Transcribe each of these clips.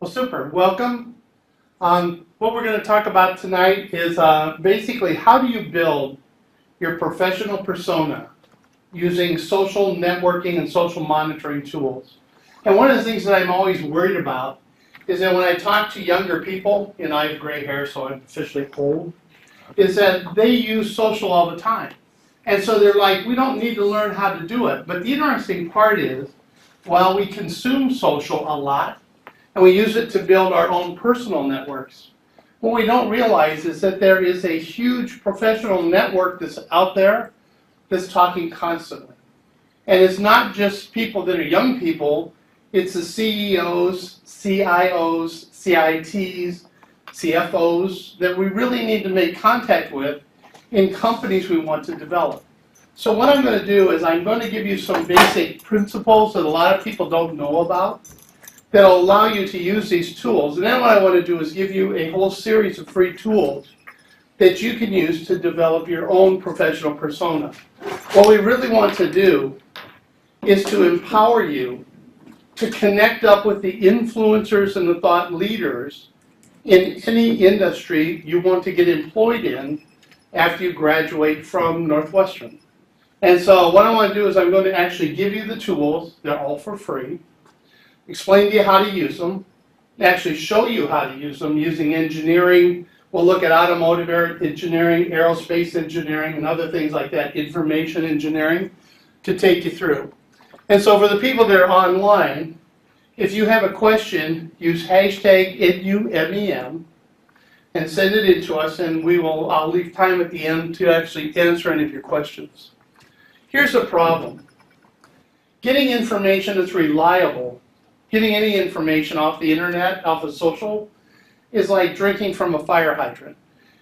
Well, super. Welcome. What we're going to talk about tonight is basically how do you build your professional persona using social networking and social monitoring tools. And one of the things that I'm always worried about is that when I talk to younger people, and I have gray hair, so I'm officially old, is that they use social all the time. And so they're like, we don't need to learn how to do it. But the interesting part is, while we consume social a lot, and we use it to build our own personal networks, what we don't realize is that there is a huge professional network that's out there that's talking constantly. And it's not just people that are young people, it's the CEOs, CIOs, CITs, CFOs that we really need to make contact with in companies we want to develop. So what I'm going to do is I'm going to give you some basic principles that a lot of people don't know about that will allow you to use these tools. And then what I want to do is give you a whole series of free tools that you can use to develop your own professional persona. What we really want to do is to empower you to connect up with the influencers and the thought leaders in any industry you want to get employed in after you graduate from Northwestern. And so what I want to do is I'm going to actually give you the tools. They're all for free. Explain to you how to use them, actually show you how to use them using engineering. We'll look at automotive engineering, aerospace engineering, and other things like that, information engineering, to take you through. And so for the people that are online, if you have a question, use hashtag MEM and send it in to us, and I'll leave time at the end to actually answer any of your questions. Here's the problem. Getting information that's reliable, getting any information off the internet, off of social, is like drinking from a fire hydrant.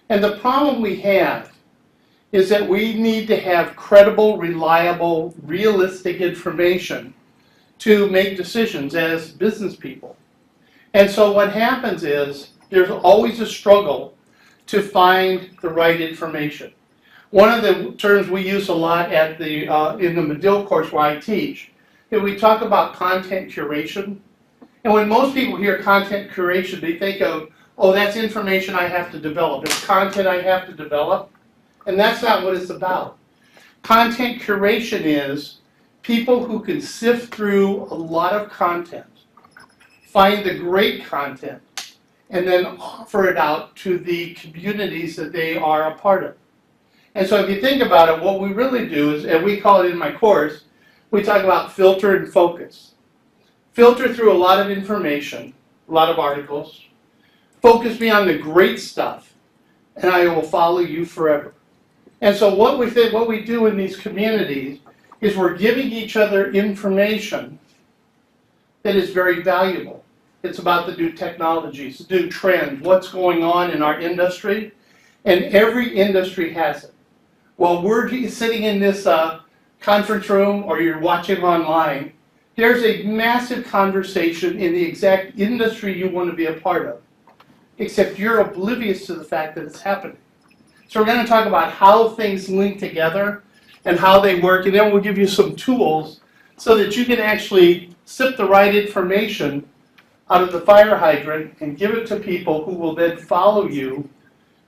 And the problem we have is that we need to have credible, reliable, realistic information to make decisions as business people. And so what happens is there's always a struggle to find the right information. One of the terms we use a lot at in the Medill course where I teach, is we talk about content curation. And when most people hear content curation, they think of, oh, that's information I have to develop. It's content I have to develop. And that's not what it's about. Content curation is people who can sift through a lot of content, find the great content, and then offer it out to the communities that they are a part of. And so if you think about it, what we really do is, and we call it in my course, we talk about filter and focus. Filter through a lot of information, a lot of articles. Focus me on the great stuff, and I will follow you forever. And so what we do in these communities is we're giving each other information that is very valuable. It's about the new technologies, the new trends, what's going on in our industry, and every industry has it. While we're sitting in this conference room or you're watching online, there's a massive conversation in the exact industry you want to be a part of, except you're oblivious to the fact that it's happening. So we're going to talk about how things link together and how they work, and then we'll give you some tools so that you can actually sip the right information out of the fire hydrant and give it to people who will then follow you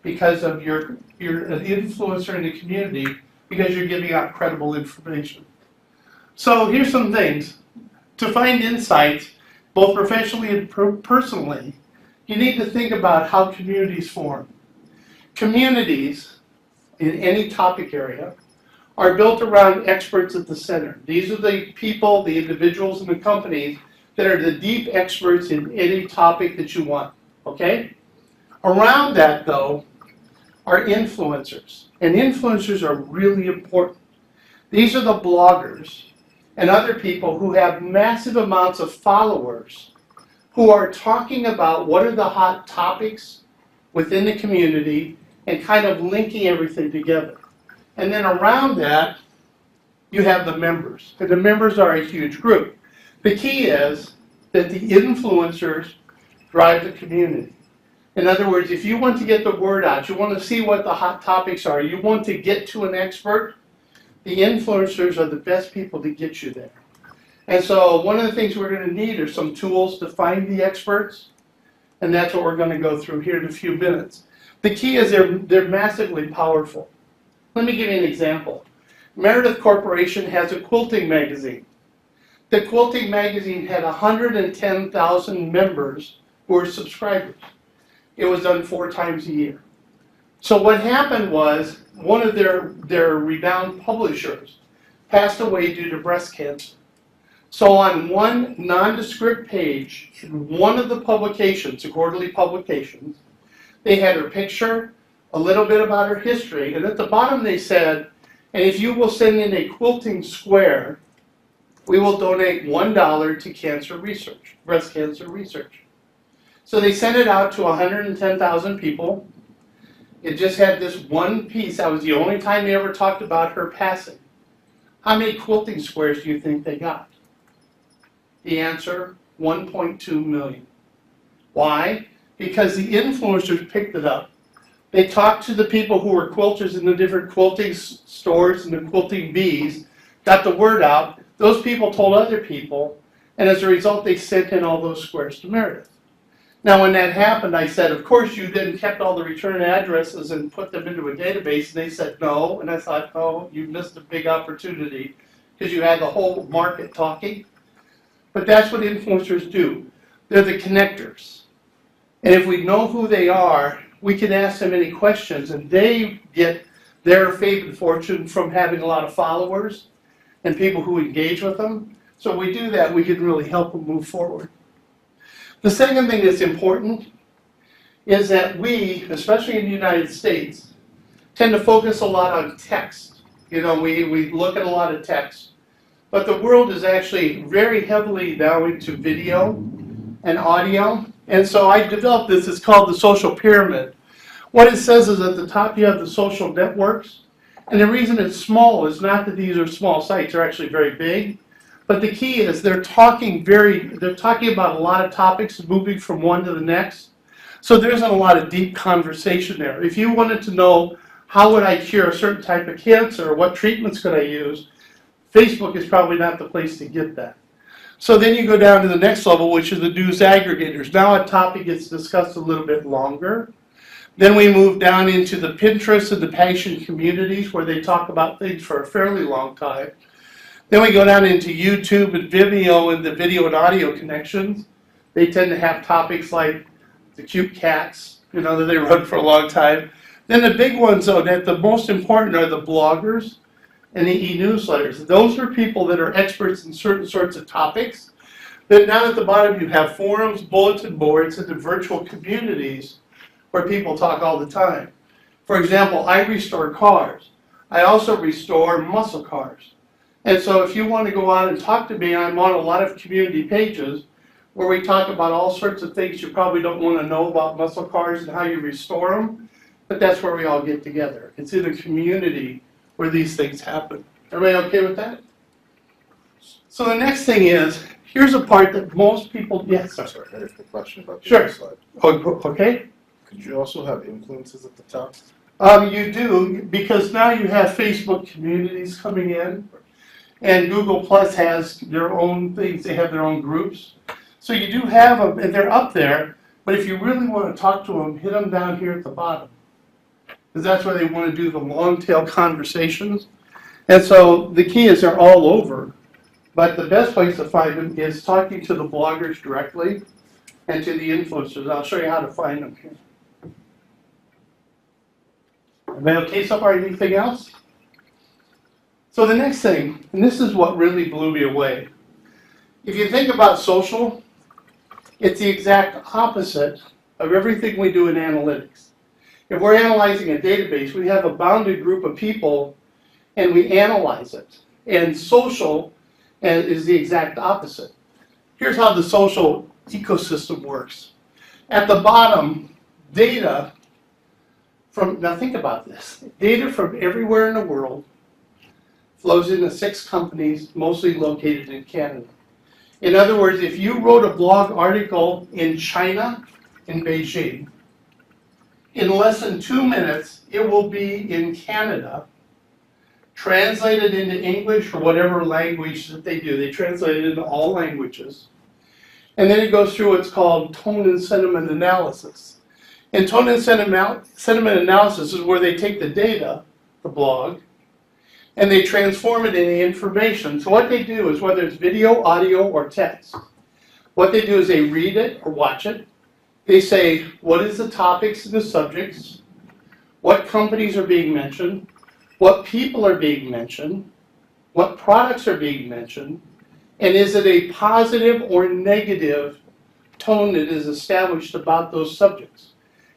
because of you're an influencer in the community because you're giving out credible information. So here's some things. To find insights, both professionally and personally, you need to think about how communities form. Communities in any topic area are built around experts at the center. These are the people, the individuals, and the companies that are the deep experts in any topic that you want, okay? Around that, though, are influencers. And influencers are really important. These are the bloggers and other people who have massive amounts of followers who are talking about what are the hot topics within the community and kind of linking everything together. And then around that, you have the members. And the members are a huge group. The key is that the influencers drive the community. In other words, if you want to get the word out, you want to see what the hot topics are, you want to get to an expert, the influencers are the best people to get you there. And so one of the things we're going to need are some tools to find the experts And that's what we're going to go through here in a few minutes. The key is they're massively powerful. Let me give you an example. Meredith Corporation has a quilting magazine. The quilting magazine had 110,000 members who were subscribers. It was done 4 times a year. So what happened was one of their renowned publishers passed away due to breast cancer. So on one nondescript page, in one of the publications, the quarterly publications, they had her picture, a little bit about her history, and at the bottom they said, and if you will send in a quilting square, we will donate $1 to cancer research, breast cancer research. So they sent it out to 110,000 people. It just had this one piece. That was the only time they ever talked about her passing. How many quilting squares do you think they got? The answer, 1.2 million. Why? Because the influencers picked it up. They talked to the people who were quilters in the different quilting stores and the quilting bees, got the word out. Those people told other people, and as a result, they sent in all those squares to Meredith. Now, when that happened, I said, of course, you then kept all the return addresses and put them into a database, and they said no. And I thought, oh, you missed a big opportunity because you had the whole market talking. But that's what influencers do. They're the connectors. And if we know who they are, we can ask them any questions, and they get their fame and fortune from having a lot of followers and people who engage with them. So if we do that, we can really help them move forward. The second thing that's important is that we, especially in the United States, tend to focus a lot on text. You know, we look at a lot of text. But the world is actually very heavily now into video and audio. And so I developed this. It's called the social pyramid. What it says is at the top you have the social networks. And the reason it's small is not that these are small sites. They're actually very big. But the key is they're talking about a lot of topics moving from one to the next. So there isn't a lot of deep conversation there. If you wanted to know how would I cure a certain type of cancer or what treatments could I use, Facebook is probably not the place to get that. So then you go down to the next level, which is the news aggregators. Now a topic gets discussed a little bit longer. Then we move down into the Pinterest and the passion communities where they talk about things for a fairly long time. Then we go down into YouTube and Vimeo and the video and audio connections. They tend to have topics like the cute cats, you know, that they run for a long time. Then the big ones, though, that the most important are the bloggers and the e-newsletters. Those are people that are experts in certain sorts of topics. Then down at the bottom you have forums, bulletin boards, and the virtual communities where people talk all the time. For example, I restore cars. I also restore muscle cars. And so if you want to go out and talk to me, I'm on a lot of community pages where we talk about all sorts of things you probably don't want to know about muscle cars and how you restore them. But that's where we all get together. It's in a community where these things happen. Everybody okay with that? So the next thing is, here's a part that most people, yes? I'm sorry, I have a question about the Sure. slide. Okay. Could you also have influences at the top? You do, because now you have Facebook communities coming in, and Google Plus has their own things. They have their own groups. So you do have them, and they're up there, but if you really want to talk to them, hit them down here at the bottom. Because that's where they want to do the long tail conversations. And so the key is they're all over. But the best place to find them is talking to the bloggers directly and to the influencers. I'll show you how to find them here. Everybody okay so far? Anything else? So the next thing, and this is what really blew me away. If you think about social, it's the exact opposite of everything we do in analytics. If we're analyzing a database, we have a bounded group of people and we analyze it. And social is the exact opposite. Here's how the social ecosystem works. At the bottom, data from, now think about this, data from everywhere in the world flows into 6 companies, mostly located in Canada. In other words, if you wrote a blog article in China, in Beijing, in less than 2 minutes, it will be in Canada, translated into English or whatever language that they do. They translate it into all languages. And then it goes through what's called tone and sentiment analysis. And tone and sentiment analysis is where they take the data, the blog, and they transform it into information. So what they do is, whether it's video, audio, or text, what they do is they read it or watch it. They say, what is the topics and the subjects? What companies are being mentioned? What people are being mentioned? What products are being mentioned? And is it a positive or negative tone that is established about those subjects?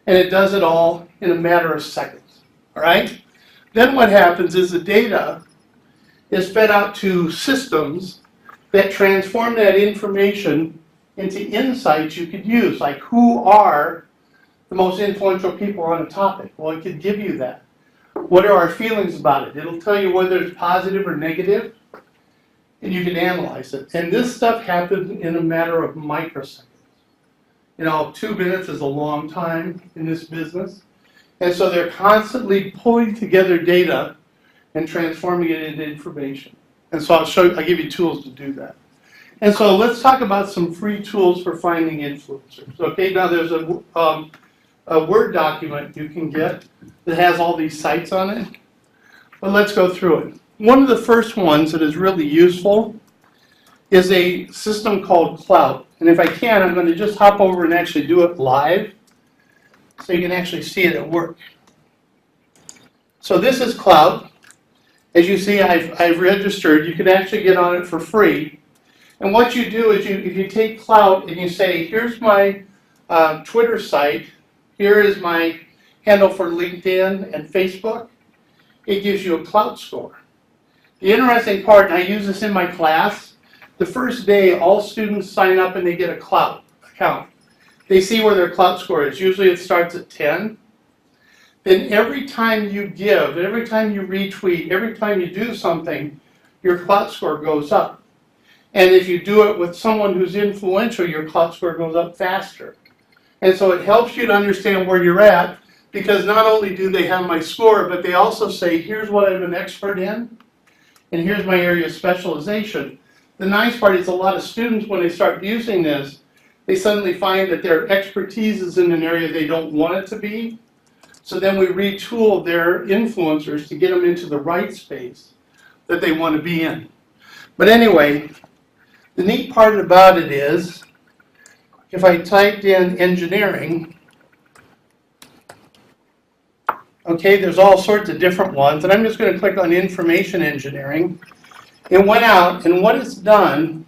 And it does it all in a matter of seconds. All right? Then what happens is the data is fed out to systems that transform that information into insights you could use, like who are the most influential people on a topic. Well, it could give you that. What are our feelings about it? It'll tell you whether it's positive or negative, and you can analyze it. And this stuff happens in a matter of microseconds. 2 minutes is a long time in this business. And so they're constantly pulling together data and transforming it into information. And so I'll give you tools to do that. And so let's talk about some free tools for finding influencers. Okay, now there's a Word document you can get that has all these sites on it. But let's go through it. One of the first ones that is really useful is a system called Cloud. And if I can, I'm going to just hop over and actually do it live so you can actually see it at work. So this is Cloud. As you see, I've registered. You can actually get on it for free. And what you do is if you take Cloud and you say, here's my Twitter site, here is my handle for LinkedIn and Facebook, it gives you a Cloud score. The interesting part, and I use this in my class, the first day all students sign up and they get a Cloud account. They see where their Cloud score is. Usually it starts at 10. Then every time you give, every time you retweet, every time you do something, your Cloud score goes up. And if you do it with someone who's influential, your Cloud score goes up faster. And so it helps you to understand where you're at, because not only do they have my score, but they also say, here's what I'm an expert in, and here's my area of specialization. The nice part is a lot of students, when they start using this, they suddenly find that their expertise is in an area they don't want it to be. So then we retool their influencers to get them into the right space that they want to be in. But anyway, the neat part about it is, if I typed in engineering, okay, there's all sorts of different ones, and I'm just going to click on information engineering. It went out, and what it's done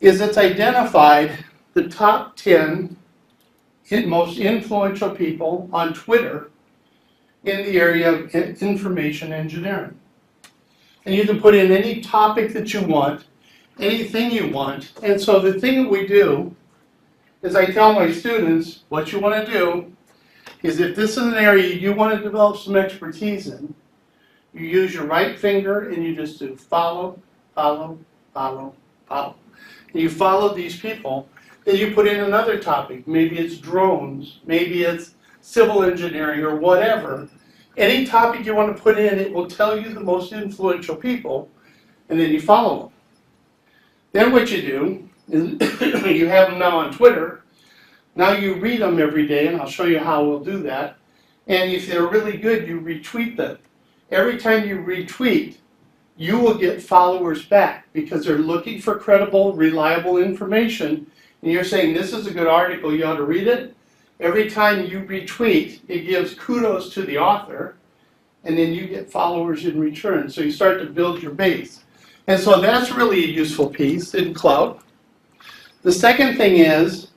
is it's identified the top 10 most influential people on Twitter in the area of information engineering. And you can put in any topic that you want, anything you want. And so the thing that we do is I tell my students, what you want to do is, if this is an area you want to develop some expertise in, you use your right finger and you just do follow, follow, follow, follow. And you follow these people. Then you put in another topic. Maybe it's drones, maybe it's civil engineering or whatever. Any topic you want to put in, it will tell you the most influential people, and then you follow them. Then what you do is you have them now on Twitter. Now you read them every day, and I'll show you how we'll do that. And if they're really good, you retweet them. Every time you retweet, you will get followers back, because they're looking for credible, reliable information. And you're saying, this is a good article, you ought to read it. Every time you retweet, it gives kudos to the author, and then you get followers in return. So you start to build your base. And so that's really a useful piece in Cloud. The second thing is,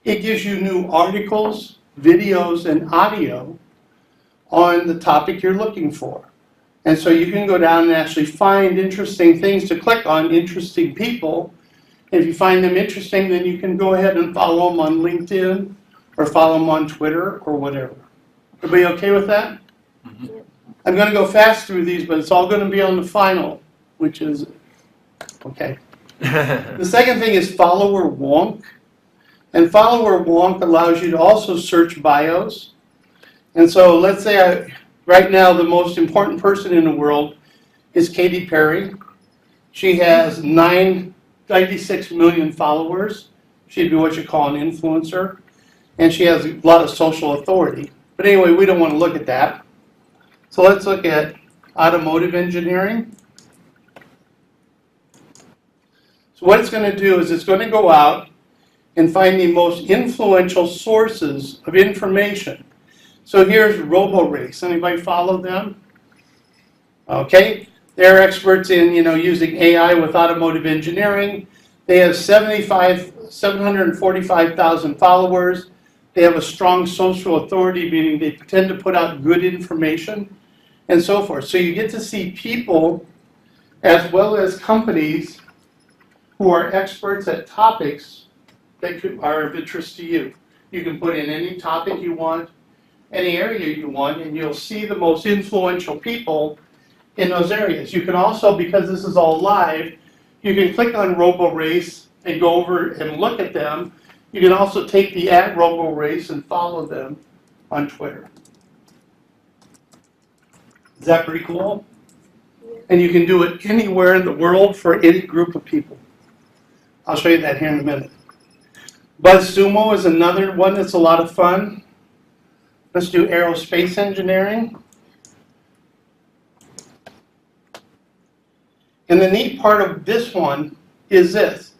it gives you new articles, videos, and audio on the topic you're looking for. And so you can go down and actually find interesting things to click on, interesting people. If you find them interesting, then you can go ahead and follow them on LinkedIn or follow them on Twitter or whatever. Everybody okay with that? Mm-hmm. I'm going to go fast through these, but it's all going to be on the final, which is, okay. The second thing is follower wonk. And follower wonk allows you to also search bios. And so let's say right now the most important person in the world is Katy Perry. She has 96 million followers. She'd be what you call an influencer. And she has a lot of social authority. But anyway, we don't want to look at that. So let's look at automotive engineering. So what it's going to do is it's going to go out and find the most influential sources of information. So here's RoboRace. Anybody follow them? Okay. They're experts in, using AI with automotive engineering. They have 745,000 followers. They have a strong social authority, meaning they tend to put out good information and so forth. So you get to see people as well as companies who are experts at topics that are of interest to you. You can put in any topic you want, any area you want, and you'll see the most influential people in those areas. You can also, because this is all live, you can click on RoboRace and go over and look at them. You can also take the @RoboRace and follow them on Twitter. Is that pretty cool? And you can do it anywhere in the world for any group of people. I'll show you that here in a minute. BuzzSumo is another one that's a lot of fun. Let's do aerospace engineering. And the neat part of this one is this.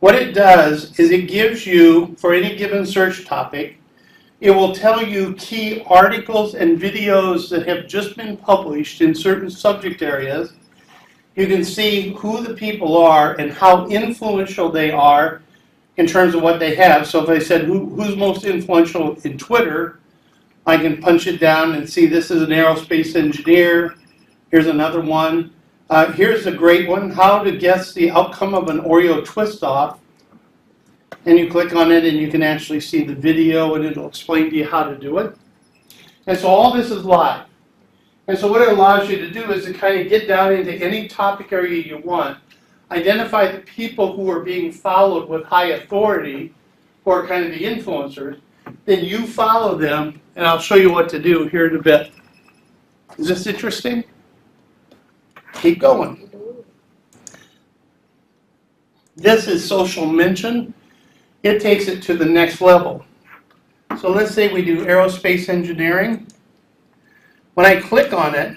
What it does is it gives you, for any given search topic, it will tell you key articles and videos that have just been published in certain subject areas. You can see who the people are and how influential they are in terms of what they have. So if I said who's most influential in Twitter, I can punch it down and see this is an aerospace engineer. Here's another one. Here's a great one, how to guess the outcome of an Oreo twist-off. And you click on it and you can actually see the video and it'll explain to you how to do it. And so all this is live. And so what it allows you to do is to kind of get down into any topic area you want, identify the people who are being followed with high authority, who are kind of the influencers, then you follow them, and I'll show you what to do here in a bit. Is this interesting? Keep going. This is social mention. It takes it to the next level. So let's say we do aerospace engineering. When I click on it,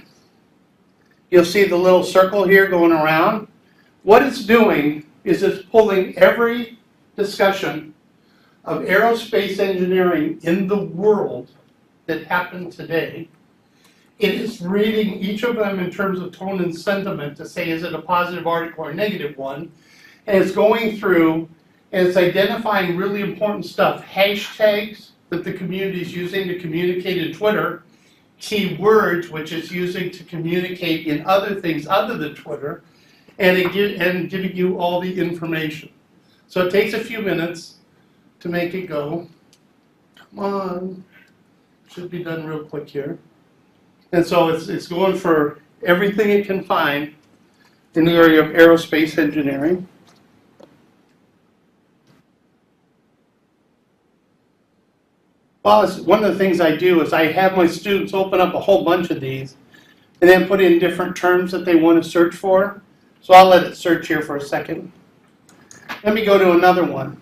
you'll see the little circle here going around. What it's doing is it's pulling every discussion of aerospace engineering in the world that happened today. It is reading each of them in terms of tone and sentiment to say, is it a positive article or a negative one? And it's going through and it's identifying really important stuff, hashtags that the community is using to communicate in Twitter, keywords which it's using to communicate in other things other than Twitter, and giving you all the information. So it takes a few minutes to make it go. Come on. Should be done real quick here. And so it's going for everything it can find in the area of aerospace engineering. Well, one of the things I do is I have my students open up a whole bunch of these and then put in different terms that they want to search for. So I'll let it search here for a second. Let me go to another one.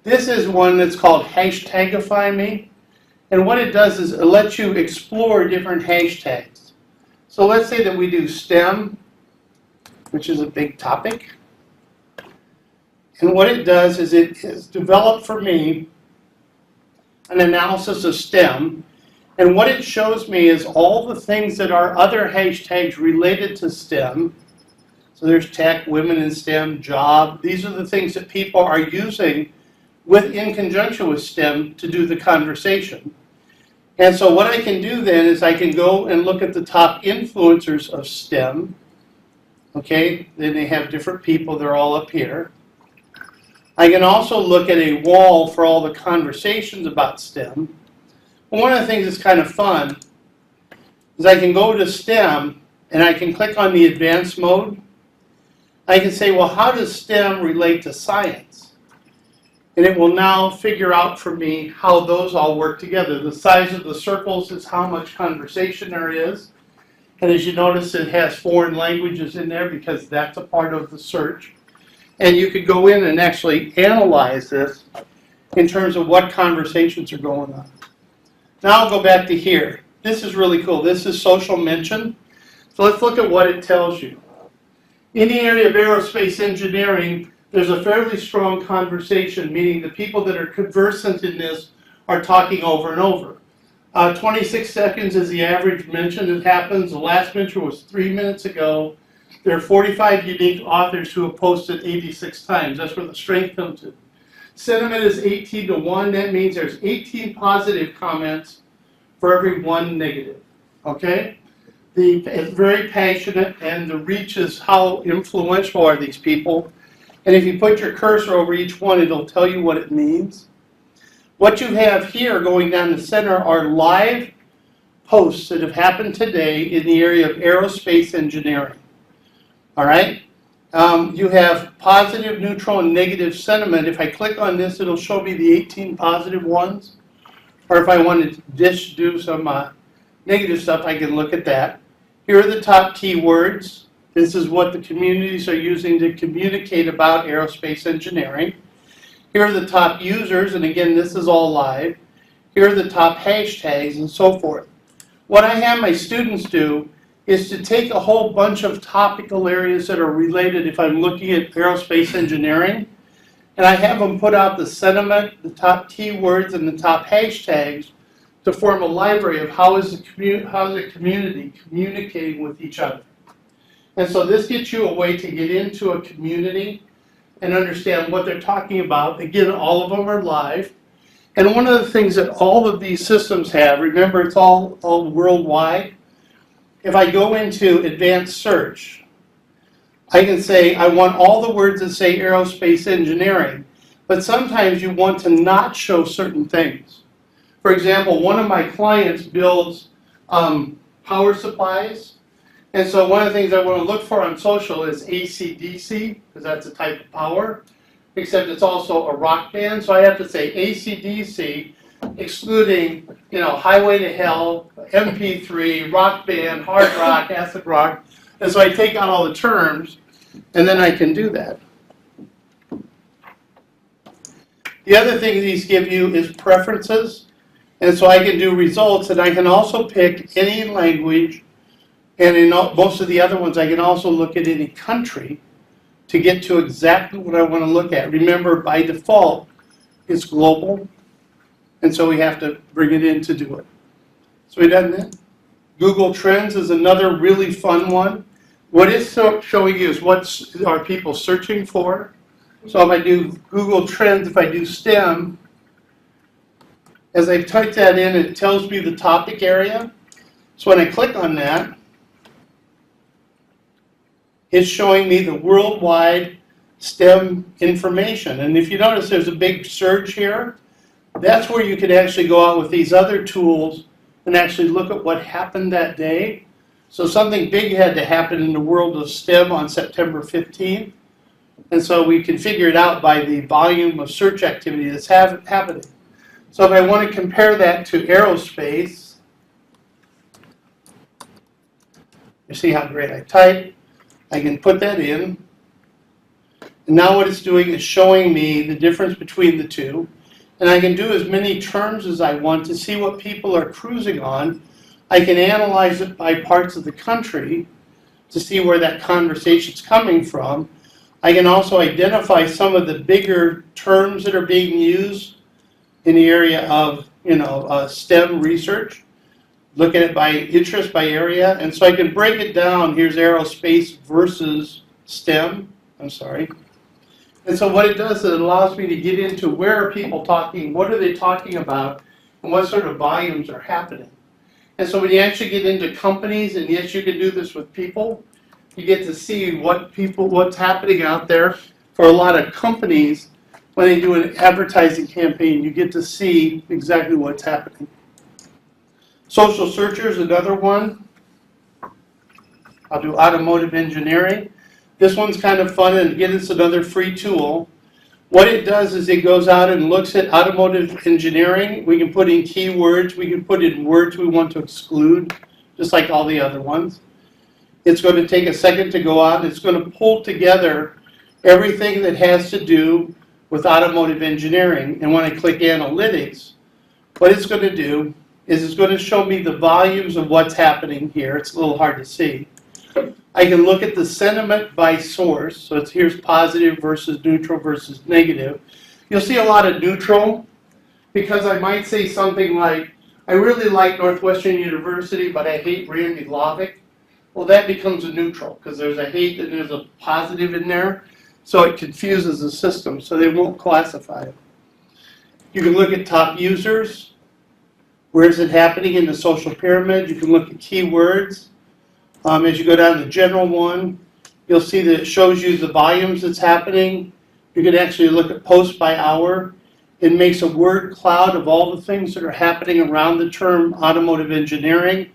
This is one that's called Defy Me. And what it does is it lets you explore different hashtags. So let's say that we do STEM, which is a big topic. And what it does is it has developed for me an analysis of STEM. And what it shows me is all the things that are other hashtags related to STEM. So there's tech, women in STEM, job. These are the things that people are using in conjunction with STEM to do the conversation. And so what I can do then is I can go and look at the top influencers of STEM. Okay, then they have different people, they're all up here. I can also look at a wall for all the conversations about STEM. And one of the things that's kind of fun is I can go to STEM and I can click on the advanced mode. I can say, well, how does STEM relate to science? And it will now figure out for me how those all work together. The size of the circles is how much conversation there is. And as you notice, it has foreign languages in there because that's a part of the search. And you could go in and actually analyze this in terms of what conversations are going on. Now I'll go back to here. This is really cool. This is social mention. So let's look at what it tells you. In the area of aerospace engineering, there's a fairly strong conversation, meaning the people that are conversant in this are talking over and over. 26 seconds is the average mention that happens. The last mention was 3 minutes ago. There are 45 unique authors who have posted 86 times. That's where the strength comes in. Sentiment is 18 to 1. That means there's 18 positive comments for every 1 negative. Okay? It's very passionate, and the reach is how influential are these people. And if you put your cursor over each one, it'll tell you what it means. What you have here going down the center are live posts that have happened today in the area of aerospace engineering. All right? You have positive, neutral, and negative sentiment. If I click on this, it'll show me the 18 positive ones. Or if I wanted to do some negative stuff, I can look at that. Here are the top keywords. This is what the communities are using to communicate about aerospace engineering. Here are the top users, and again, this is all live. Here are the top hashtags and so forth. What I have my students do is to take a whole bunch of topical areas that are related if I'm looking at aerospace engineering, and I have them put out the sentiment, the top keywords, and the top hashtags to form a library of how is the community communicating with each other. And so this gets you a way to get into a community and understand what they're talking about. Again, all of them are live. And one of the things that all of these systems have, remember it's all worldwide. If I go into advanced search, I can say I want all the words that say aerospace engineering, but sometimes you want to not show certain things. For example, one of my clients builds power supplies, and so one of the things I want to look for on social is AC/DC, because that's a type of power, except it's also a rock band, so I have to say AC/DC, excluding, Highway to Hell, MP3, rock band, hard rock, acid rock, and so I take out all the terms, and then I can do that. The other thing these give you is preferences, and so I can do results, and I can also pick any language, and in most of the other ones I can also look at any country to get to exactly what I want to look at. Remember, by default, it's global, and so we have to bring it in to do it. So we done that. Google Trends is another really fun one. What it's showing you is what are people searching for. So if I do Google Trends, if I do STEM, as I type that in, it tells me the topic area. So when I click on that, it's showing me the worldwide STEM information. And if you notice there's a big surge here, that's where you could actually go out with these other tools and actually look at what happened that day. So something big had to happen in the world of STEM on September 15th. And so we can figure it out by the volume of search activity that's happening. So if I want to compare that to aerospace, you see how great I type. I can put that in. And now what it's doing is showing me the difference between the two. And I can do as many terms as I want to see what people are cruising on. I can analyze it by parts of the country to see where that conversation's coming from. I can also identify some of the bigger terms that are being used in the area of STEM research. Look at it by interest, by area, and so I can break it down. Here's aerospace versus STEM. And so what it does is it allows me to get into where are people talking, what are they talking about, and what sort of volumes are happening. And so when you actually get into companies, and yes, you can do this with people, you get to see what's happening out there. For a lot of companies, when they do an advertising campaign, you get to see exactly what's happening. Social searchers, another one. I'll do automotive engineering. This one's kind of fun, and again, it's another free tool. What it does is it goes out and looks at automotive engineering. We can put in keywords. We can put in words we want to exclude, just like all the other ones. It's going to take a second to go out. It's going to pull together everything that has to do with automotive engineering. And when I click analytics, what it's going to do is it's going to show me the volumes of what's happening here. It's a little hard to see. I can look at the sentiment by source. So here's positive versus neutral versus negative. You'll see a lot of neutral because I might say something like, I really like Northwestern University, but I hate Randy Hlavac. Well, that becomes a neutral because there's a hate and there's a positive in there. So it confuses the system, so they won't classify it. You can look at top users. Where is it happening in the social pyramid? You can look at keywords. As you go down to the general one, you'll see that it shows you the volumes that's happening. You can actually look at posts by hour. It makes a word cloud of all the things that are happening around the term automotive engineering.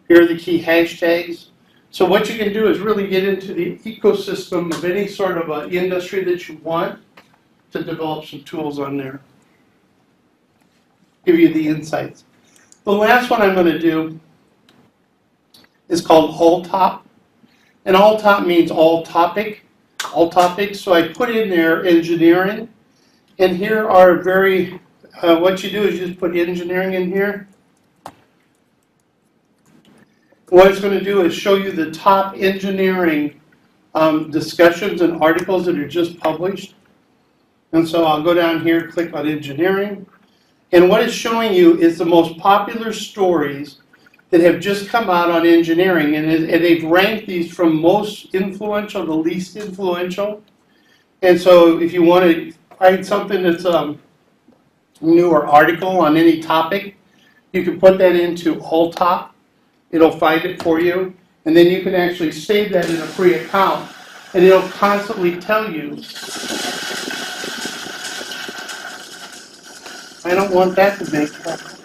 Here are the key hashtags. So what you can do is really get into the ecosystem of any sort of industry that you want to develop some tools on there. Give you the insights. The last one I'm going to do is called all top. And all top means all topic, all topics. So I put in there engineering. And here are what you do is you just put engineering in here. What it's going to do is show you the top engineering discussions and articles that are just published. And so I'll go down here, click on engineering. And what it's showing you is the most popular stories that have just come out on engineering. And they've ranked these from most influential to least influential. And so if you want to find something that's a newer article on any topic, you can put that into all top. It'll find it for you. And then you can actually save that in a free account. And it'll constantly tell you, I don't want that to make happen.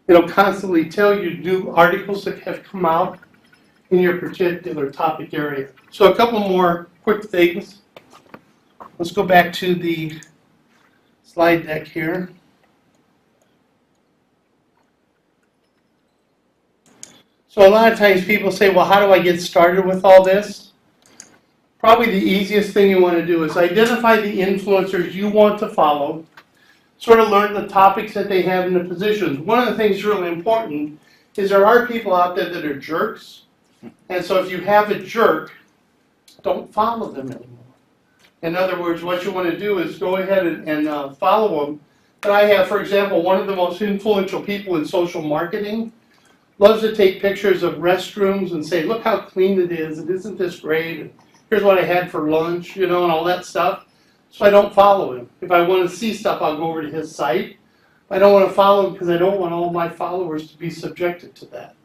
It'll constantly tell you new articles that have come out in your particular topic area. So a couple more quick things. Let's go back to the slide deck here. So a lot of times people say, well, how do I get started with all this? Probably the easiest thing you want to do is identify the influencers you want to follow, sort of learn the topics that they have in the positions. One of the things really important is there are people out there that are jerks. And so if you have a jerk, don't follow them anymore. In other words, what you want to do is go ahead and follow them. But I have, for example, one of the most influential people in social marketing loves to take pictures of restrooms and say, look how clean it is, and isn't this great? And here's what I had for lunch, and all that stuff. So I don't follow him. If I want to see stuff, I'll go over to his site. I don't want to follow him because I don't want all my followers to be subjected to that.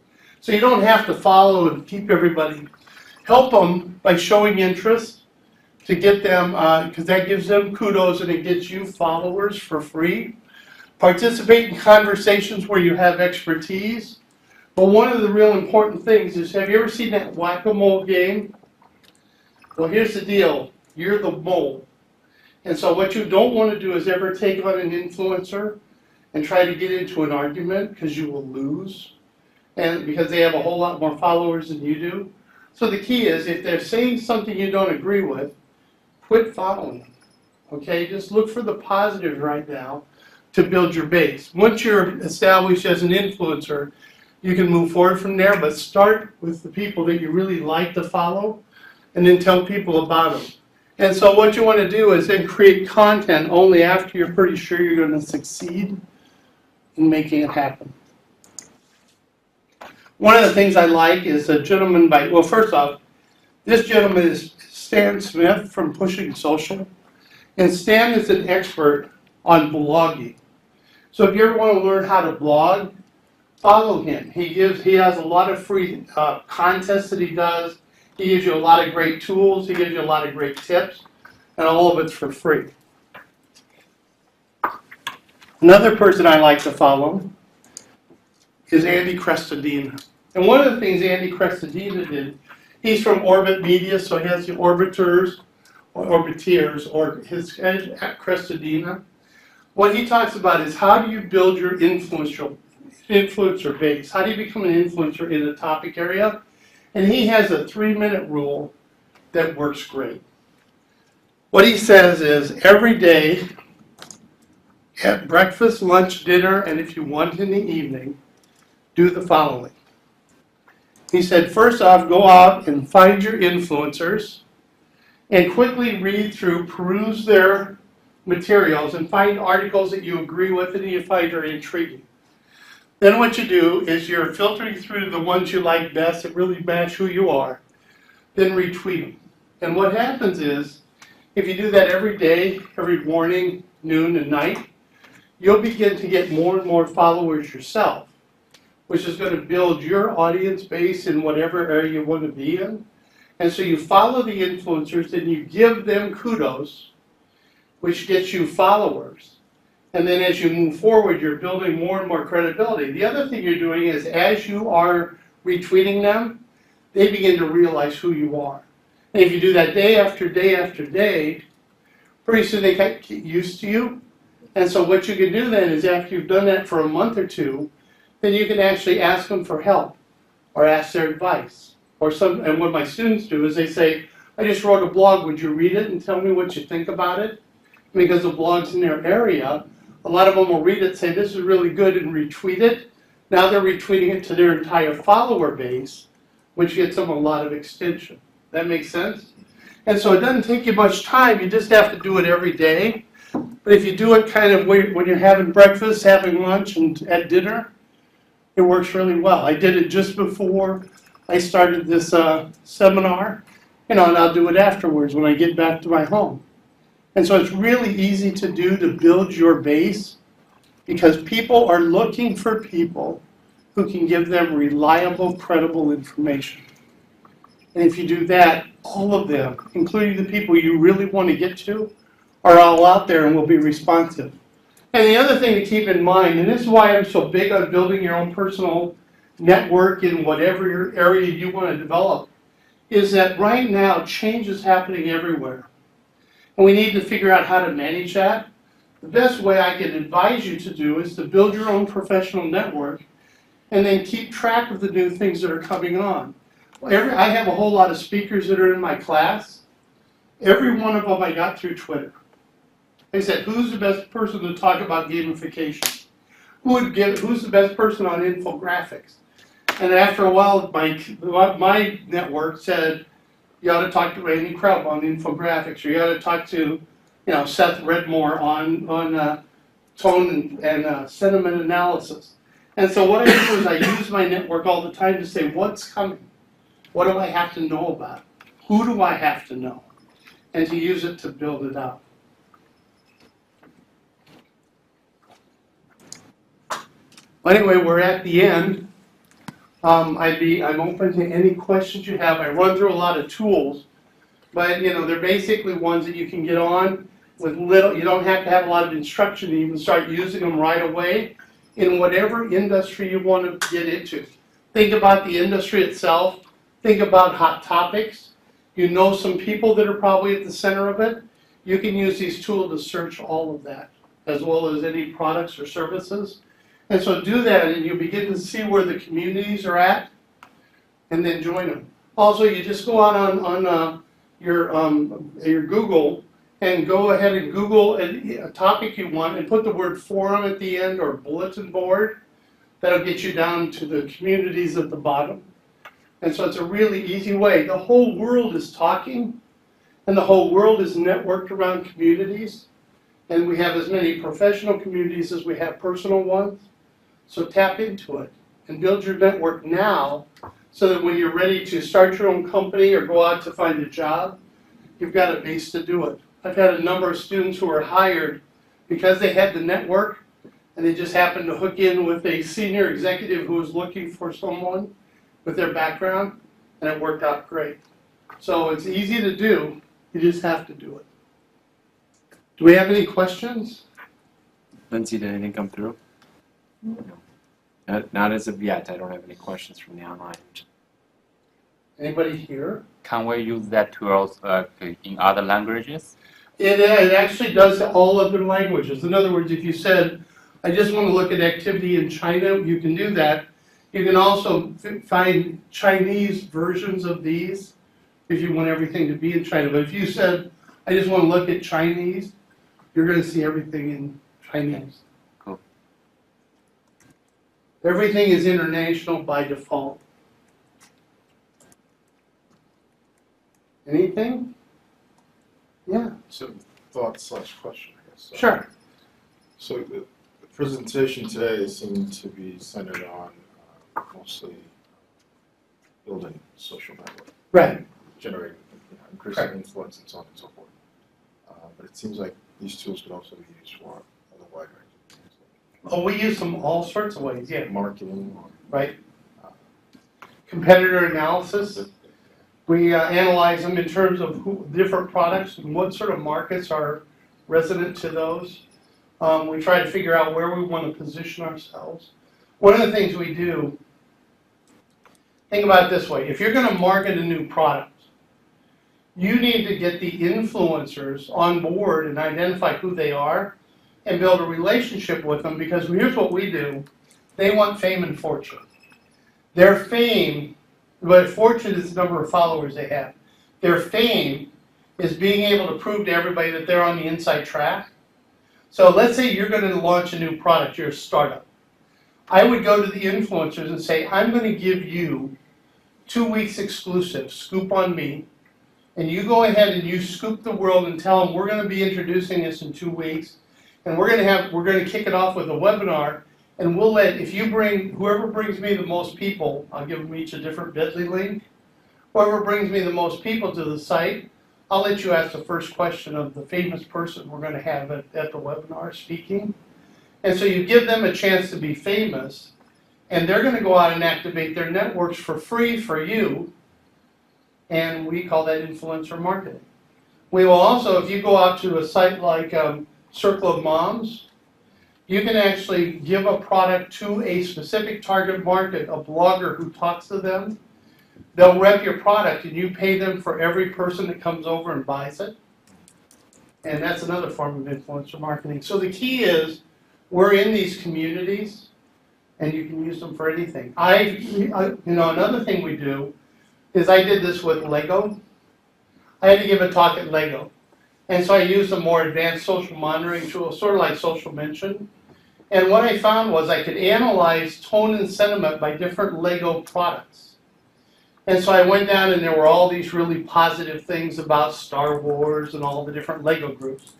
So you don't have to follow and keep everybody. Help them by showing interest to get them, because that gives them kudos and it gets you followers for free. Participate in conversations where you have expertise. But one of the real important things is, have you ever seen that whack-a-mole game? Well, here's the deal. You're the mole. And so what you don't want to do is ever take on an influencer and try to get into an argument because you will lose. And because they have a whole lot more followers than you do. So the key is, if they're saying something you don't agree with, quit following them. Okay? Just look for the positives right now to build your base. Once you're established as an influencer, you can move forward from there, but start with the people that you really like to follow and then tell people about them. And so what you want to do is then create content only after you're pretty sure you're going to succeed in making it happen. One of the things I like is a gentleman well, first off, this gentleman is Stan Smith from Pushing Social. And Stan is an expert on blogging. So if you ever want to learn how to blog, follow him. He has a lot of free contests that he does. He gives you a lot of great tools. He gives you a lot of great tips. And all of it's for free. Another person I like to follow is Andy Crestodina. And one of the things Andy Crestodina did, he's from Orbit Media, so he has the Orbiteers, or his at Crestodina. What he talks about is how do you build your influencer base? How do you become an influencer in a topic area? And he has a 3-minute rule that works great. What he says is every day, at breakfast, lunch, dinner, and if you want in the evening, do the following. He said, first off, go out and find your influencers and quickly read through, peruse their materials and find articles that you agree with and you find are intriguing. Then what you do is you're filtering through the ones you like best that really match who you are, then retweet them. And what happens is, if you do that every day, every morning, noon, and night, you'll begin to get more and more followers yourself, which is going to build your audience base in whatever area you want to be in. And so you follow the influencers and you give them kudos, which gets you followers. And then as you move forward, you're building more and more credibility. The other thing you're doing is as you are retweeting them, they begin to realize who you are. And if you do that day after day after day, pretty soon they get used to you. And so what you can do then is after you've done that for a month or two, then you can actually ask them for help or ask their advice. And what my students do is they say, I just wrote a blog, would you read it and tell me what you think about it? Because the blog's in their area, a lot of them will read it, say this is really good and retweet it. Now they're retweeting it to their entire follower base, which gets them a lot of extension. That makes sense? And so it doesn't take you much time, you just have to do it every day. But if you do it kind of when you're having breakfast, having lunch, and at dinner, it works really well. I did it just before I started this seminar, and I'll do it afterwards when I get back to my home. And so it's really easy to do to build your base because people are looking for people who can give them reliable, credible information. And if you do that, all of them, including the people you really want to get to, are all out there and will be responsive. And the other thing to keep in mind, and this is why I'm so big on building your own personal network in whatever area you want to develop, is that right now change is happening everywhere. And we need to figure out how to manage that. The best way I can advise you to do is to build your own professional network and then keep track of the new things that are coming on. I have a whole lot of speakers that are in my class. Every one of them I got through Twitter. They said, who's the best person to talk about gamification? Who's the best person on infographics? And after a while, my network said, you ought to talk to Randy Kraut on infographics, or you ought to talk to, Seth Redmore on tone and sentiment analysis. And so what I do is I use my network all the time to say, what's coming? What do I have to know about? Who do I have to know? And to use it to build it out. Anyway, we're at the end. I'm open to any questions you have. I run through a lot of tools, but they're basically ones that you can get on with little. You don't have to have a lot of instruction to even start using them right away in whatever industry you want to get into. Think about the industry itself. Think about hot topics. You know some people that are probably at the center of it. You can use these tools to search all of that, as well as any products or services. And so do that, and you begin to see where the communities are at, and then join them. Also, you just go out on your Google and go ahead and Google a topic you want and put the word forum at the end or bulletin board. That'll get you down to the communities at the bottom. And so it's a really easy way. The whole world is talking, and the whole world is networked around communities. And we have as many professional communities as we have personal ones. So tap into it and build your network now so that when you're ready to start your own company or go out to find a job, you've got a base to do it. I've had a number of students who were hired because they had the network and they just happened to hook in with a senior executive who was looking for someone with their background, and it worked out great. So it's easy to do, you just have to do it. Do we have any questions? Lindsay, did anything come through? No. Not as of yet. I don't have any questions from the online. Anybody here? Can we use that tool in other languages? It actually does all other languages. In other words, if you said, I just want to look at activity in China, you can do that. You can also find Chinese versions of these if you want everything to be in China. But if you said, I just want to look at Chinese, you're going to see everything in Chinese. Cool. Everything is international by default. Anything? Yeah. So thought/question, I guess. Sure. So the presentation today seemed to be centered on mostly building social network, Right. generating increasing influence and so on and so forth. But it seems like these tools could also be used for other wide range of things, Oh, we use them all sorts of ways, yeah. like marketing or Right. Competitor analysis. We analyze them in terms of different products and what sort of markets are resident to those. We try to figure out where we want to position ourselves. One of the things we do, think about it this way, if you're going to market a new product, you need to get the influencers on board and identify who they are and build a relationship with them, because here's what we do. They want fame and fortune. Their fame, but fortune is the number of followers they have. Their fame is being able to prove to everybody that they're on the inside track. So let's say you're going to launch a new product, you're a startup. I would go to the influencers and say, I'm going to give you 2 weeks exclusive, scoop on me, and you go ahead and you scoop the world and tell them we're going to be introducing this in 2 weeks, and we're going to kick it off with a webinar, and we'll let, if you bring, whoever brings me the most people, I'll give them each a different bit.ly link. Whoever brings me the most people to the site, I'll let you ask the first question of the famous person we're going to have at the webinar speaking. And so you give them a chance to be famous, and they're going to go out and activate their networks for free for you, and we call that influencer marketing. We will also, if you go out to a site like Circle of Moms, you can actually give a product to a specific target market, a blogger who talks to them. They'll rep your product and you pay them for every person that comes over and buys it. And that's another form of influencer marketing. So the key is, we're in these communities and you can use them for anything. Another thing we do is, I did this with Lego. I had to give a talk at Lego. And so I used a more advanced social monitoring tool, sort of like Social Mention. And what I found was I could analyze tone and sentiment by different Lego products. And so I went down and there were all these really positive things about Star Wars and all the different Lego groups.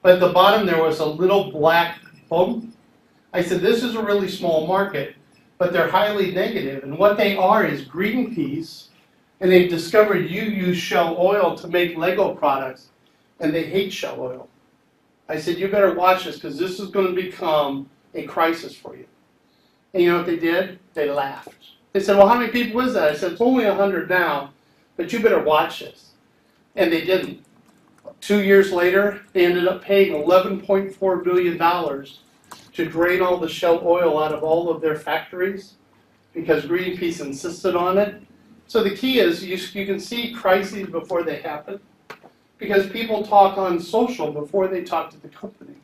But at the bottom there was a little black bump. I said, this is a really small market, but they're highly negative. And what they are is Greenpeace, and they've discovered you use shell oil to make Lego products, and they hate shell oil. I said, you better watch this, because this is going to become a crisis for you. And you know what they did? They laughed. They said, well, how many people is that? I said, it's only 100 now, but you better watch this. And they didn't. 2 years later, they ended up paying $11.4 billion to drain all the shell oil out of all of their factories, because Greenpeace insisted on it. So the key is, you can see crises before they happen, because people talk on social before they talk to the company.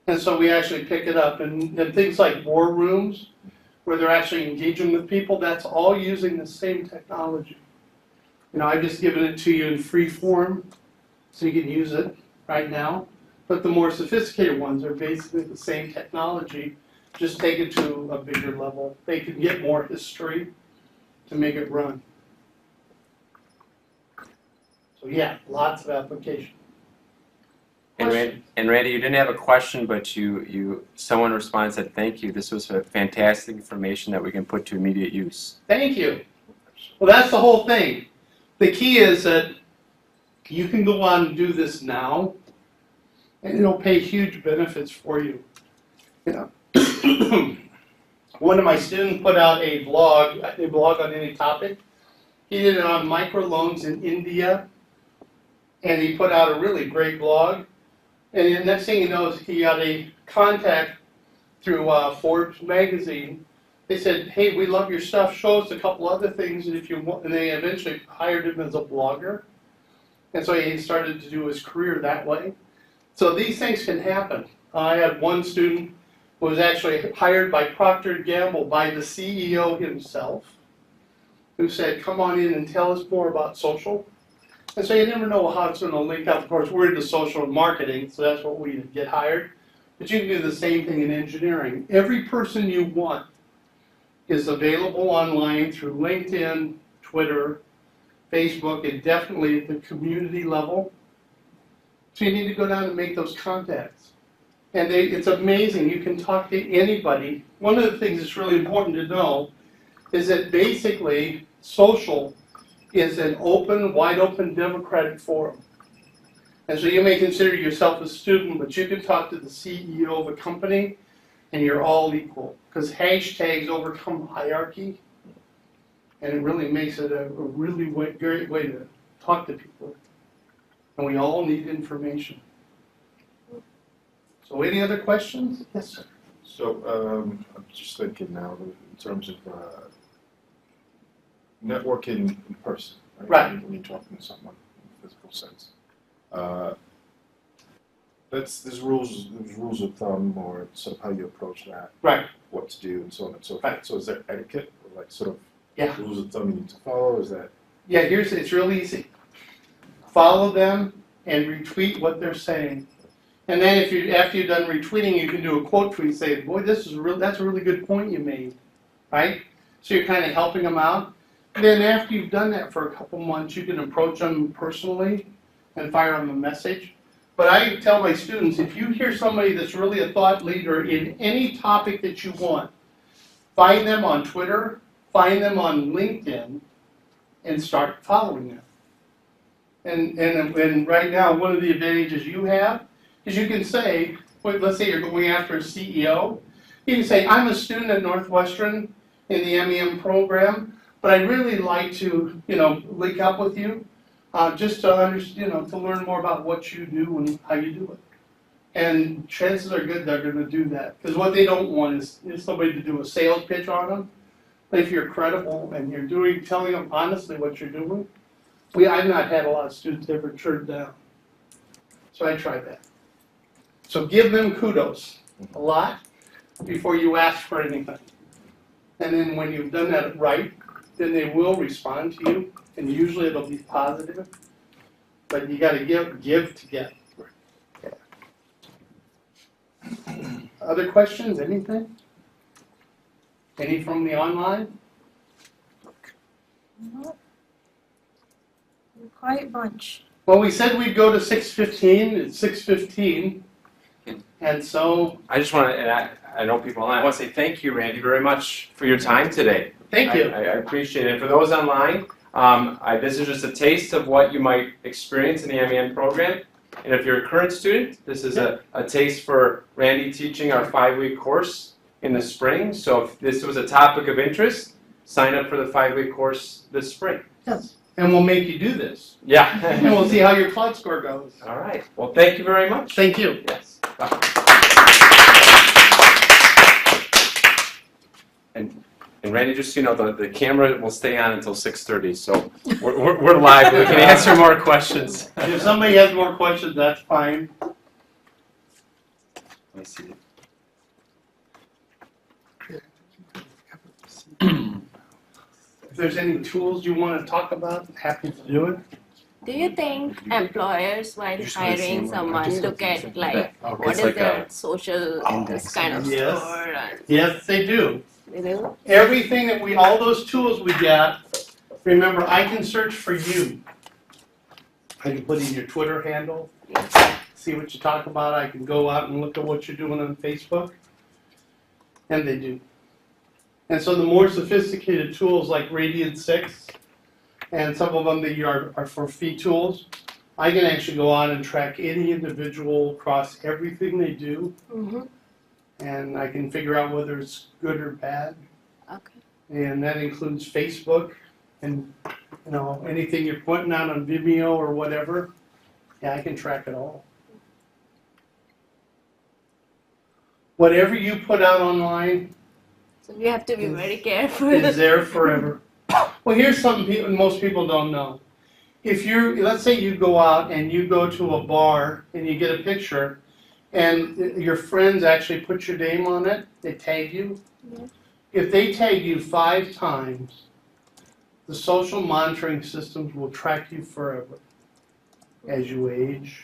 And so we actually pick it up. And things like war rooms, where they're actually engaging with people, that's all using the same technology. I've just given it to you in free form, so you can use it right now. But the more sophisticated ones are basically the same technology, just take it to a bigger level. They can get more history to make it run. So yeah, lots of application. And Randy, you didn't have a question, but someone responded and said, thank you. This was a fantastic information that we can put to immediate use. Thank you. Well, that's the whole thing. The key is that you can go on and do this now, and it'll pay huge benefits for you. One of my students put out a blog on any topic. He did it on microloans in India, and he put out a really great blog. And the next thing he knows, he got a contact through Forbes magazine. They said, hey, we love your stuff, show us a couple other things, and if you want, and they eventually hired him as a blogger. And so he started to do his career that way. So these things can happen. I had one student who was actually hired by Procter & Gamble, by the CEO himself, who said, come on in and tell us more about social. And so you never know how it's going to link up. Of course, we're into social marketing, so that's what we get hired. But you can do the same thing in engineering. Every person you want is available online through LinkedIn, Twitter, Facebook, and definitely at the community level. So you need to go down and make those contacts. And it's amazing. You can talk to anybody. One of the things that's really important to know is that basically social is an open, wide open democratic forum. And so you may consider yourself a student, but you can talk to the CEO of a company and you're all equal. Because hashtags overcome hierarchy, and it really makes it a really great way to talk to people. And we all need information. So any other questions? Yes, sir. So I'm just thinking now in terms of networking in person, right? Right. When you're talking to someone in a physical sense. There's rules of thumb, or sort of how you approach that, Right. what to do, and so on and so forth. Right. So is there etiquette, or like sort of Yeah. rules of thumb you need to follow? Is that Yeah, it's real easy. Follow them and retweet what they're saying. And then after you're done retweeting, you can do a quote tweet saying, boy, that's a really good point you made, right? So you're kind of helping them out. Then after you've done that for a couple months, you can approach them personally and fire them a message. But I tell my students, if you hear somebody that's really a thought leader in any topic that you want, find them on Twitter, find them on LinkedIn, and start following them. And right now, one of the advantages you have is you can say, let's say you're going after a CEO, you can say, I'm a student at Northwestern in the MEM program, but I'd really like to, link up with you, just to understand, to learn more about what you do and how you do it. And chances are good they're going to do that, because what they don't want is somebody to do a sales pitch on them. But if you're credible and you're telling them honestly what you're doing, I've not had a lot of students ever turned down. So I tried that. So give them kudos a lot before you ask for anything. And then when you've done that right, then they will respond to you, and usually it'll be positive. But you got to give to get. Other questions? Anything? Any from the online? No. Quite a bunch. Well, we said we'd go to 6:15. It's 6:15. And so, I just want to, and I know people online, I want to say thank you, Randy, very much for your time today. thank you. I appreciate it. For those online, this is just a taste of what you might experience in the MEM program. And if you're a current student, this is a taste for Randy teaching our 5-week course in the spring. So if this was a topic of interest, sign up for the 5-week course this spring. Yes. And we'll make you do this. Yeah. And we'll see how your cloud score goes. All right. Well, thank you very much. Thank you. Yes. Bye. And Randy, just so you know, the camera will stay on until 6:30, so we're live. We can answer more questions. If somebody has more questions, that's fine. Let me see. If there's any tools you want to talk about, I'm happy to do it. Do you think employers, while You should have seen hiring one. someone, look at like Okay. what It's is like their a social index. kind of Yes. score? And, Yes, they do. you know? Everything that all those tools we got, remember, I can search for you. I can put in your Twitter handle, see what you talk about. I can go out and look at what you're doing on Facebook. And they do. And so the more sophisticated tools like Radiant 6, and some of them that are for fee tools, I can actually go on and track any individual across everything they do, Mm-hmm. and I can figure out whether it's good or bad. Okay. And that includes Facebook and anything you're putting out on Vimeo or whatever. Yeah, I can track it all. Whatever you put out online So you have to be very careful. is there forever. Well, here's something most people don't know. If let's say you go out and you go to a bar and you get a picture, and your friends actually put your name on it, they tag you. Yeah. If they tag you 5 times, the social monitoring systems will track you forever. as you age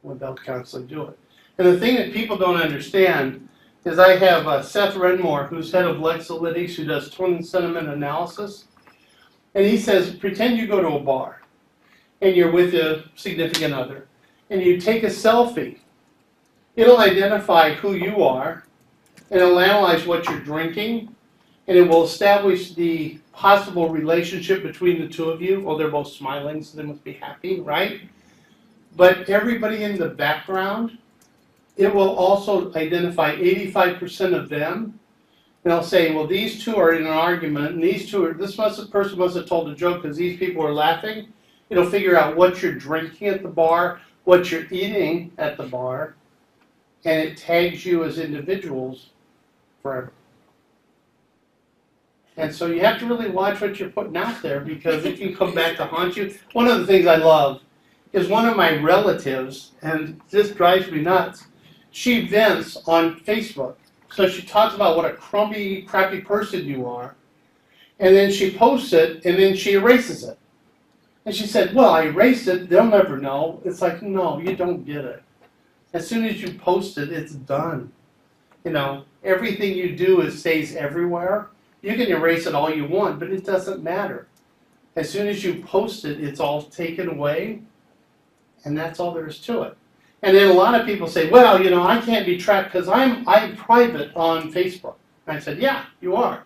without constantly do it. And the thing that people don't understand is I have Seth Renmore, who's head of Lexalytics, who does twin sentiment analysis. And he says, pretend you go to a bar and you're with a significant other and you take a selfie. It'll identify who you are and it'll analyze what you're drinking and it will establish the possible relationship between the two of you. Well, they're both smiling, so they must be happy, right? But everybody in the background, it will also identify 85% of them. And I'll say, well, these two are in an argument, and these two are, person must have told a joke because these people are laughing. It'll figure out what you're drinking at the bar, what you're eating at the bar, and it tags you as individuals forever. And so you have to really watch what you're putting out there because it can come back to haunt you. One of the things I love is one of my relatives, and this drives me nuts, she vents on Facebook. So she talks about what a crappy person you are, and then she posts it, and then she erases it. And she said, well, I erased it, they'll never know. It's like, no, you don't get it. As soon as you post it, it's done. You know, everything you do stays everywhere. You can erase it all you want, but it doesn't matter. As soon as you post it, it's all taken away, and that's all there is to it. And then a lot of people say, well, you know, I can't be tracked because I'm private on Facebook. And I said, yeah, you are.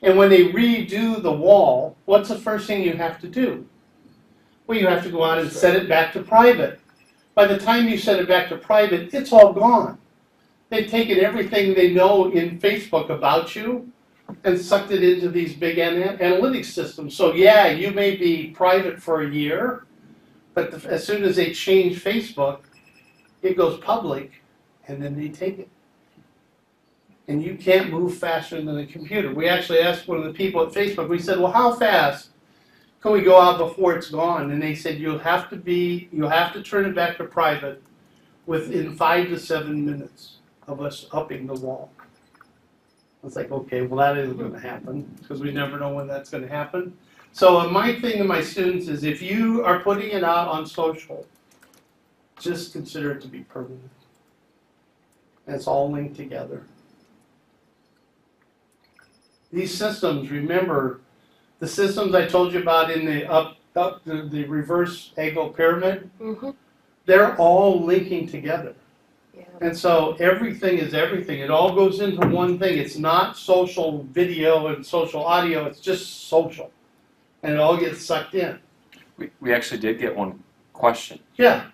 And when they redo the wall, what's the first thing you have to do? Well, you have to go out and set it back to private. By the time you set it back to private, it's all gone. They've taken everything they know in Facebook about you and sucked it into these big analytics systems. So yeah, you may be private for a year, but as soon as they change Facebook, it goes public, and then they take it. And you can't move faster than the computer. We actually asked one of the people at Facebook, we said, well, how fast can we go out before it's gone? And they said, you'll have to turn it back to private within 5 to 7 minutes of us upping the wall. It's like, okay, well, that isn't going to happen because we never know when that's going to happen. So my thing to my students is if you are putting it out on social, just consider it to be permanent. And it's all linked together. These systems, remember, the systems I told you about in the reverse angle pyramid, they're all linking together. Yeah. And so everything is everything. It all goes into one thing. It's not social video and social audio. It's just social. And it all gets sucked in. We actually did get one question. Yeah.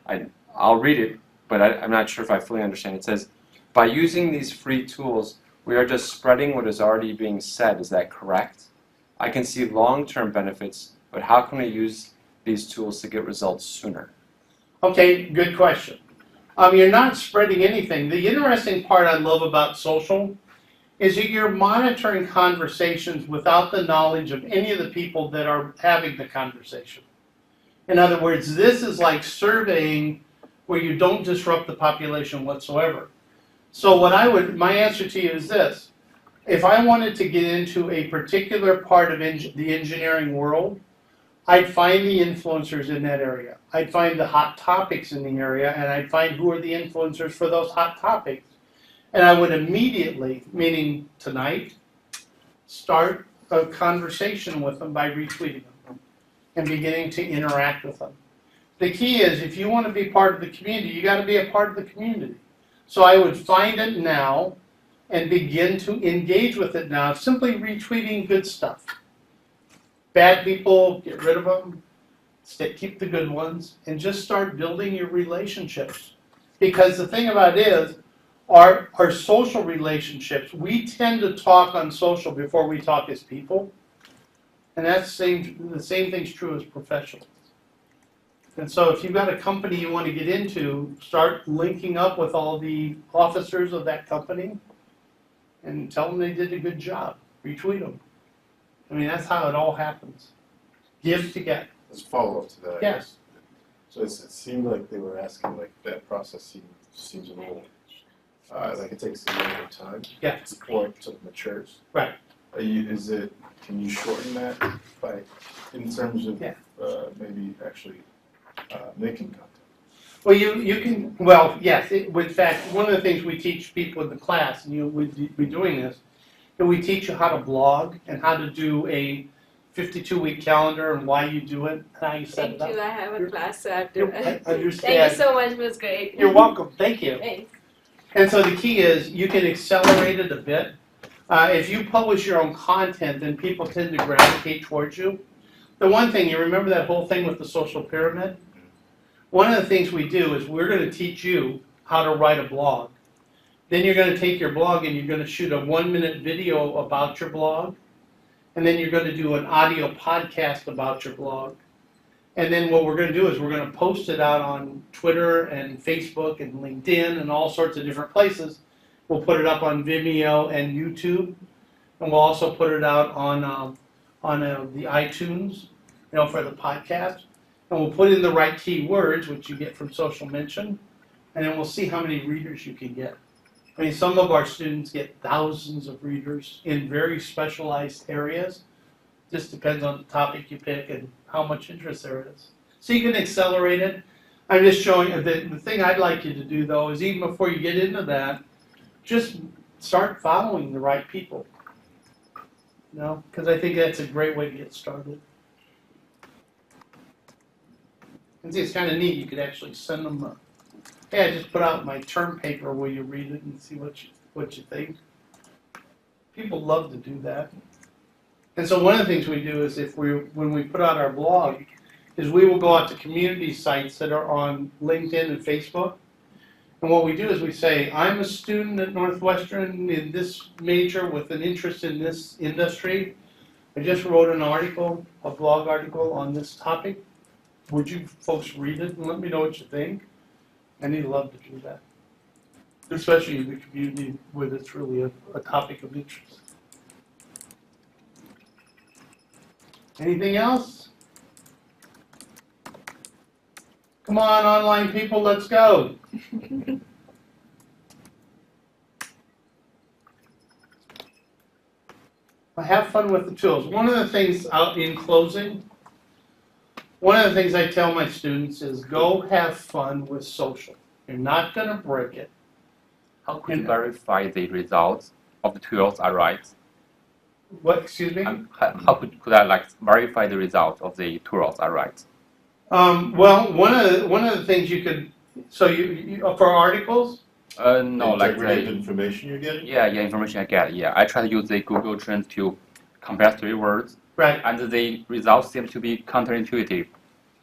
I'll read it, but I'm not sure if I fully understand. It says, by using these free tools, we are just spreading what is already being said. Is that correct? I can see long-term benefits, but how can we use these tools to get results sooner? Okay, good question. You're not spreading anything. The interesting part I love about social is that you're monitoring conversations without the knowledge of any of the people that are having the conversation. In other words, this is like surveying where you don't disrupt the population whatsoever. So my answer to you is this. If I wanted to get into a particular part of the engineering world, I'd find the influencers in that area. I'd find the hot topics in the area, and I'd find who are the influencers for those hot topics. And I would immediately, meaning tonight, start a conversation with them by retweeting them and beginning to interact with them. The key is, if you want to be part of the community, you got to be a part of the community. So I would find it now and begin to engage with it now, simply retweeting good stuff. Bad people, get rid of them. Keep the good ones, and just start building your relationships. Because the thing about it is, our social relationships, we tend to talk on social before we talk as people. And the same thing's true as professionals. And so if you've got a company you want to get into, start linking up with all the officers of that company and tell them they did a good job. Retweet them. I mean, that's how it all happens. Give to get. Let's follow up to that. Yes. So it seemed like they were asking, like, that process seems a little, like it takes a little bit of time. Yeah. Before it sort of matures. Right. Can you shorten that in terms of Yeah. maybe actually making content. Well, you can, well, yes, in fact, one of the things we teach people in the class, and you would be doing this, and we teach you how to blog and how to do a 52-week calendar and why you do it, and how you set Thank it up. you. I have a class, so I have to. I understand. Thank you so much. It was great. You're welcome, thank you. Thanks. And so the key is, you can accelerate it a bit. If you publish your own content, then people tend to gravitate towards you. The one thing, you remember that whole thing with the social pyramid? One of the things we do is we're going to teach you how to write a blog. Then you're going to take your blog and you're going to shoot a 1-minute video about your blog. And then you're going to do an audio podcast about your blog. And then what we're going to do is we're going to post it out on Twitter and Facebook and LinkedIn and all sorts of different places. We'll put it up on Vimeo and YouTube. And we'll also put it out on the iTunes, for the podcast. And we'll put in the right keywords, which you get from social mention. And then we'll see how many readers you can get. I mean, some of our students get thousands of readers in very specialized areas. Just depends on the topic you pick and how much interest there is. So you can accelerate it. I'm just showing you, the thing I'd like you to do though is even before you get into that, just start following the right people. Because I think that's a great way to get started. And see, it's kind of neat. You could actually send them hey, I just put out my term paper. Will you read it and see what you think? People love to do that. And so one of the things we do is when we put out our blog, is we will go out to community sites that are on LinkedIn and Facebook. And what we do is we say, I'm a student at Northwestern in this major with an interest in this industry. I just wrote an article, a blog article on this topic. Would you folks read it and let me know what you think? And he'd love to do that, especially in the community where it's really a topic of interest. Anything else? Come on, online people, let's go. Have fun with the tools. One of the things out in closing, one of the things I tell my students is go have fun with social. You're not going to break it. How could you verify the results of the tools are right? What, excuse me? How could I verify the results of the tools are right? Well, one of the things you could, so you for articles? No, Integrity of information you're getting? Yeah, information I get. Yeah, I try to use the Google Trends to compare 3 words. Right. And the results seem to be counterintuitive.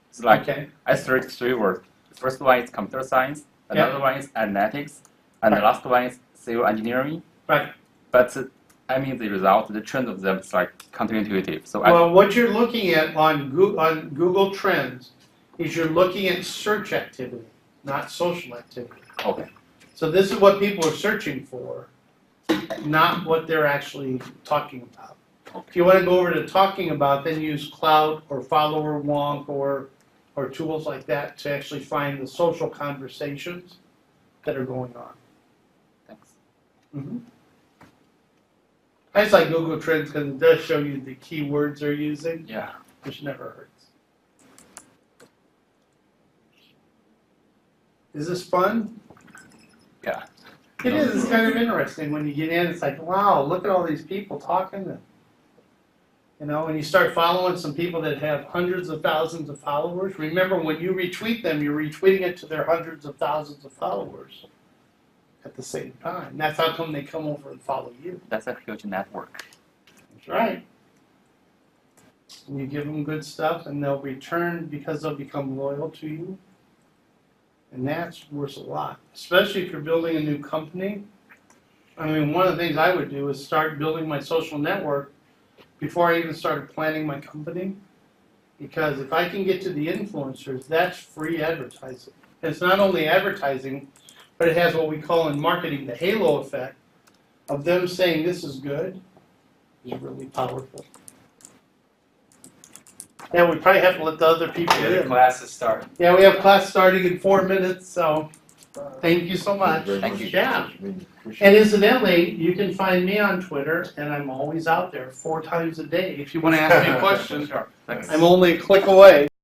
It's like Okay. I searched 3 words. The first one is computer science, another one is analytics, and the last one is civil engineering. Right. But the result, the trend of them is like counterintuitive. So Well, what you're looking at on Google Trends is you're looking at search activity, not social activity. Okay. So this is what people are searching for, not what they're actually talking about. If you want to go over to talking about, then use Cloud or Follower Wonk or tools like that to actually find the social conversations that are going on. Thanks. Mm-hmm. I just like Google Trends because it does show you the keywords they're using, Yeah. which never hurts. Is this fun? Yeah. It is. It's kind of interesting when you get in. It's like, wow, look at all these people talking. When you start following some people that have hundreds of thousands of followers, remember when you retweet them, you're retweeting it to their hundreds of thousands of followers at the same time. That's how come they come over and follow you. That's a huge network. That's right. And you give them good stuff, and they'll return because they'll become loyal to you. And that's worth a lot, especially if you're building a new company. I mean, one of the things I would do is start building my social network before I even started planning my company. Because if I can get to the influencers, that's free advertising. And it's not only advertising, but it has what we call in marketing the halo effect of them saying this is good is really powerful. Yeah, we probably have to let the other people The in. classes start. Yeah, we have class starting in 4 minutes, so thank you so much. Thank you. Yeah. And incidentally, you can find me on Twitter, and I'm always out there 4 times a day. If you want to ask me a question, Sure. Thanks. I'm only a click away.